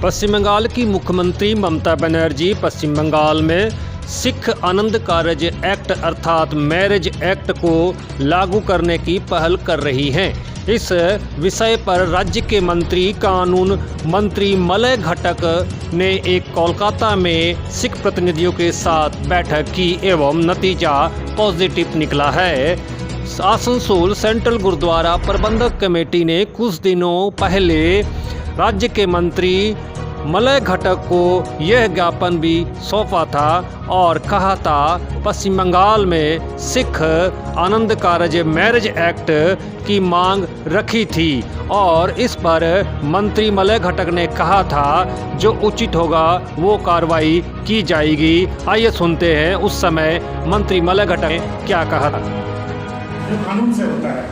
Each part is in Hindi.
पश्चिम बंगाल की मुख्यमंत्री ममता बनर्जी पश्चिम बंगाल में सिख आनंद कारज एक्ट अर्थात मैरिज एक्ट को लागू करने की पहल कर रही हैं। इस विषय पर राज्य के कानून मंत्री मलय घटक ने एक कोलकाता में सिख प्रतिनिधियों के साथ बैठक की एवं नतीजा पॉजिटिव निकला है। आसनसोल सेंट्रल गुरुद्वारा प्रबंधक कमेटी ने कुछ दिनों पहले राज्य के मंत्री मलय घटक को यह ज्ञापन भी सौंपा था और कहा था पश्चिम बंगाल में सिख आनंद कारज मैरिज एक्ट की मांग रखी थी और इस पर मंत्री मलय घटक ने कहा था जो उचित होगा वो कार्रवाई की जाएगी। आइए सुनते हैं उस समय मंत्री मलय घटक ने क्या कहा था। जो कानून से होता है,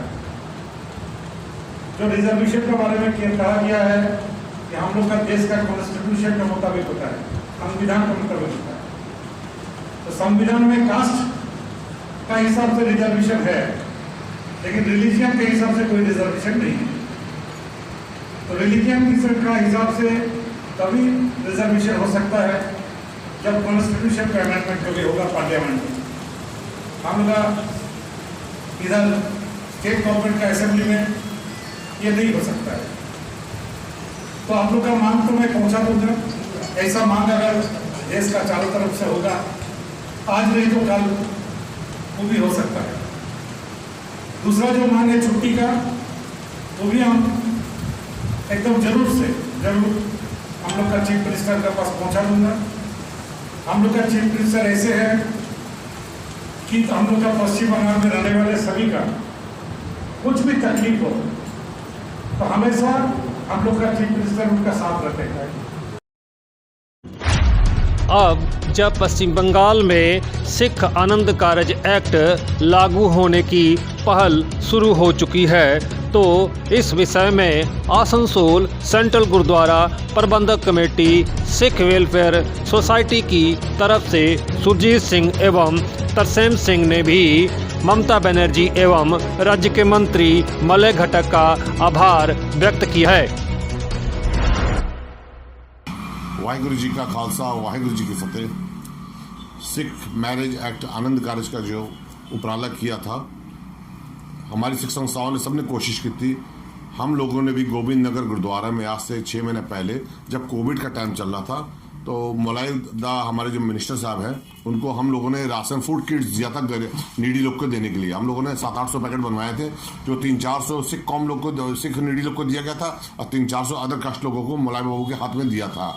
जो रिजर्वेशन के बारे में कहा गया है कि हम लोग का देश का कॉन्स्टिट्यूशन के मुताबिक होता है, संविधान के मुताबिक होता है। तो संविधान में कास्ट का हिसाब से रिजर्वेशन है, लेकिन रिलीजियन के हिसाब से कोई रिजर्वेशन नहीं है। तो रिलीजियन का हिसाब से तभी रिजर्वेशन हो सकता है जब कॉन्स्टिट्यूशन का अमेंडमेंट कभी होगा पार्लियामेंट में। हम लोग इधर स्टेट गवर्नमेंट का असेंबली में ये नहीं हो सकता है। तो आप लोग का मांग तो मैं पहुंचा दूंगा। ऐसा मांग अगर देश का चारों तरफ से होगा, आज नहीं तो कल वो भी हो सकता है। दूसरा जो मांग है छुट्टी का, वो भी हम एकदम जरूर हम लोग का चीफ मिनिस्टर के पास पहुंचा दूंगा। हम लोग का चीफ मिनिस्टर ऐसे है कि हम लोग का पश्चिम बंगाल में रहने वाले सभी का कुछ भी तकलीफ हो तो हमेशा हम लोग का चीफ मिनिस्टर उनका साथ रखेगा। अब जब पश्चिम बंगाल में सिख आनंद कारज एक्ट लागू होने की पहल शुरू हो चुकी है तो इस विषय में आसनसोल सेंट्रल गुरुद्वारा प्रबंधक कमेटी सिख वेलफेयर सोसाइटी की तरफ से सुरजीत सिंह एवं तरसेम सिंह ने भी ममता बनर्जी एवं राज्य के मंत्री मलय घटक का आभार व्यक्त किया है। वाहिगुरु जी का खालसा, वाहिगुरु जी की फतेह। सिख मैरिज एक्ट आनंद कारज का जो उपराला किया था, हमारी सिख संस्थाओं ने सबने कोशिश की थी। हम लोगों ने भी गोविंद नगर गुरुद्वारा में आज से 6 महीने पहले जब कोविड का टाइम चल रहा था तो मलय दा हमारे जो मिनिस्टर साहब हैं उनको हम लोगों ने राशन फूड किट्स दिया था नीडी लोग को देने के लिए। हम लोगों ने 700-800 पैकेट बनवाए थे जो 300-400 सिख कौम लोग को, सिख नीडी लोग को दिया गया था और 300-400 अदर कास्ट लोगों को मलय बाबू के हाथ में दिया था।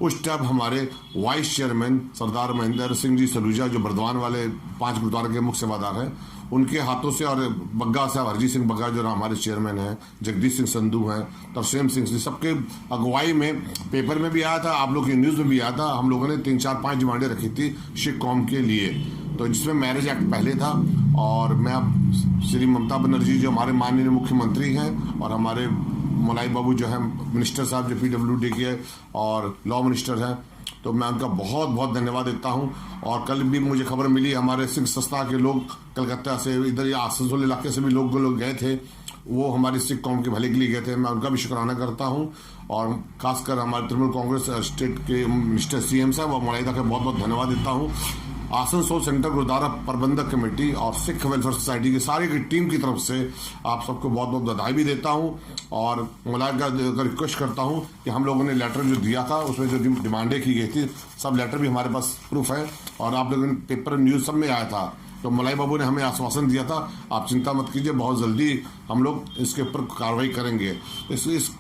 उस टाइम हमारे वाइस चेयरमैन सरदार महेंद्र सिंह जी सलूजा जो बर्दवान वाले 5 गुरुद्वारा के मुख्य सेवादार हैं, उनके हाथों से और बग्गा साहब हरजीत सिंह बग्गा जो हमारे चेयरमैन हैं, जगदीश सिंह संधू हैं, तरसेम सिंह जी, सबके अगुवाई में पेपर में भी आया था, आप लोग की न्यूज़ में भी आया था। हम लोगों ने 3-4-5 डिमांडें रखी थी सिख कौम के लिए, तो जिसमें मैरिज एक्ट पहले था। और मैं अब श्री ममता बनर्जी जो हमारे माननीय मुख्यमंत्री हैं और हमारे मलय बाबू जो है मिनिस्टर साहब जो PWD के और लॉ मिनिस्टर हैं, तो मैं उनका बहुत बहुत धन्यवाद देता हूं। और कल भी मुझे खबर मिली हमारे सिख संस्था के लोग कलकत्ता से, इधर आसनसोल इलाके से भी लोग गए थे, वो हमारी सिख कौम के भले के लिए गए थे। मैं उनका भी शुक्राना करता हूं और खासकर हमारे तृणमूल कांग्रेस स्टेट के मिनिस्टर CM साहब और मलय का बहुत बहुत धन्यवाद देता हूँ। आसनसोल सेंटर गुरुद्वारा प्रबंधक कमेटी और सिख वेलफेयर सोसाइटी की सारी की टीम की तरफ से आप सबको बहुत बहुत बधाई भी देता हूं और मलय का रिक्वेस्ट करता हूं कि हम लोगों ने लेटर जो दिया था उसमें जो डिमांडें की गई थी, सब लेटर भी हमारे पास प्रूफ है और आप लोगों ने पेपर न्यूज़ सब में आया था। तो मलय बाबू ने हमें आश्वासन दिया था आप चिंता मत कीजिए, बहुत जल्दी हम लोग इसके ऊपर कार्रवाई करेंगे। इस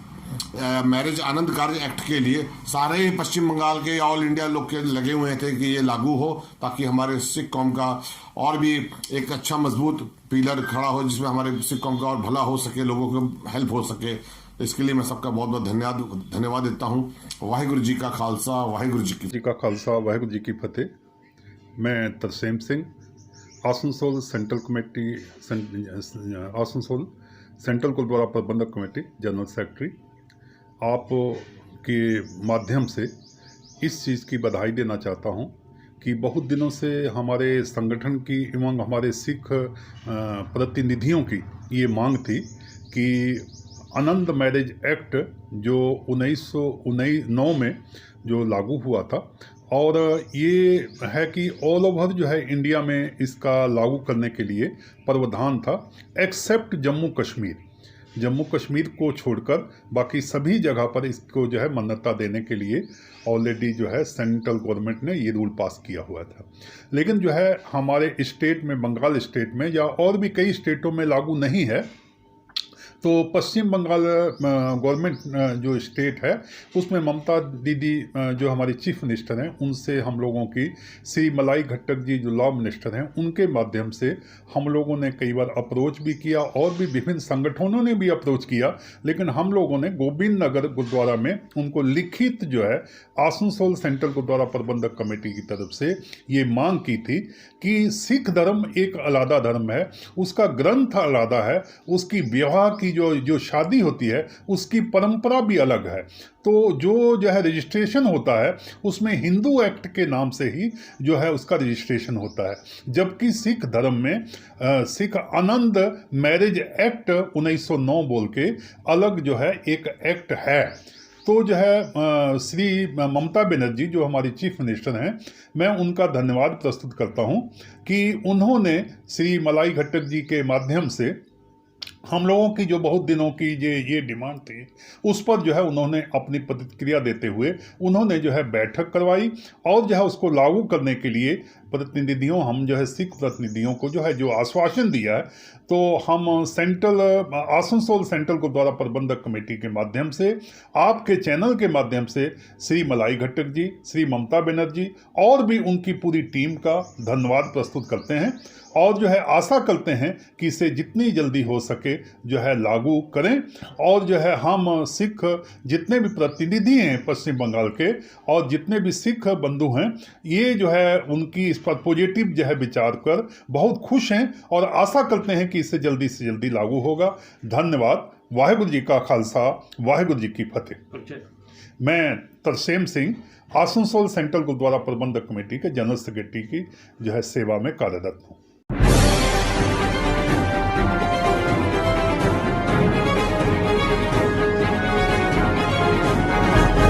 मैरिज आनंद कार्य एक्ट के लिए सारे पश्चिम बंगाल के ऑल इंडिया लोग के लगे हुए थे कि ये लागू हो ताकि हमारे सिख कौम का और भी एक अच्छा मजबूत पिलर खड़ा हो जिसमें हमारे सिख कौम का और भला हो सके, लोगों को हेल्प हो सके। इसके लिए मैं सबका बहुत बहुत धन्यवाद देता हूँ। वाहिगुरु जी का खालसा, वाहिगुरु जी का खालसा, वाहिगुरु जी की फतेह। मैं तरसेम सिंह, आसनसोल सेंट्रल गुरुद्वारा प्रबंधक कमेटी जनरल सेक्रेटरी, आप के माध्यम से इस चीज़ की बधाई देना चाहता हूं कि बहुत दिनों से हमारे संगठन की एवं हमारे सिख प्रतिनिधियों की ये मांग थी कि आनंद मैरिज एक्ट जो 1909 में जो लागू हुआ था, और ये है कि ऑल ओवर जो है इंडिया में इसका लागू करने के लिए प्रावधान था, एक्सेप्ट जम्मू कश्मीर। जम्मू कश्मीर को छोड़कर बाकी सभी जगह पर इसको जो है मान्यता देने के लिए ऑलरेडी जो है सेंट्रल गवर्नमेंट ने ये रूल पास किया हुआ था। लेकिन जो है हमारे स्टेट में, बंगाल स्टेट में या और भी कई स्टेटों में लागू नहीं है। तो पश्चिम बंगाल गवर्नमेंट जो स्टेट है उसमें ममता दीदी जो हमारी चीफ मिनिस्टर हैं, उनसे हम लोगों की, श्री मलाई घट्टक जी जो लॉ मिनिस्टर हैं, उनके माध्यम से हम लोगों ने कई बार अप्रोच भी किया और भी विभिन्न संगठनों ने भी अप्रोच किया। लेकिन हम लोगों ने गोविंद नगर गुरुद्वारा में उनको लिखित जो है आसनसोल सेंट्रल गुरुद्वारा प्रबंधक कमेटी की तरफ से ये मांग की थी कि सिख धर्म एक अलग धर्म है, उसका ग्रंथ अलग है, उसकी विवाह की जो शादी होती है उसकी परंपरा भी अलग है। तो जो है रजिस्ट्रेशन होता है उसमें हिंदू एक्ट के नाम से ही जो है उसका रजिस्ट्रेशन होता है, जबकि सिख धर्म में सिख आनंद मैरिज एक्ट 1909 बोल के अलग जो है एक एक्ट है। तो जो है श्री ममता बनर्जी जो हमारी चीफ मिनिस्टर हैं, मैं उनका धन्यवाद प्रस्तुत करता हूं कि उन्होंने श्री मलाई घट्टक जी के माध्यम से हम लोगों की जो बहुत दिनों की ये डिमांड थी उस पर जो है उन्होंने अपनी प्रतिक्रिया देते हुए उन्होंने जो है बैठक करवाई और जो है उसको लागू करने के लिए प्रतिनिधियों, हम जो है सिख प्रतिनिधियों को जो है जो आश्वासन दिया है, तो हम आसनसोल सेंट्रल गुरुद्वारा प्रबंधक कमेटी के माध्यम से, आपके चैनल के माध्यम से श्री मलाई घट्टक जी, श्री ममता बनर्जी और भी उनकी पूरी टीम का धन्यवाद प्रस्तुत करते हैं और जो है आशा करते हैं कि इसे जितनी जल्दी हो सके जो है लागू करें। और जो है हम सिख जितने भी प्रतिनिधि हैं पश्चिम बंगाल के और जितने भी सिख बंधु हैं, ये जो है उनकी इस पर पॉजिटिव जो है विचार कर बहुत खुश हैं और आशा करते हैं कि इसे जल्दी से जल्दी लागू होगा। धन्यवाद। वाहेगुरु जी का खालसा, वाहेगुरु जी की फतेह। मैं तरसेम सिंह आसनसोल सेंट्रल गुरुद्वारा प्रबंधक कमेटी के जनरल सेक्रेटरी की जो है सेवा में कार्यरत हूँ।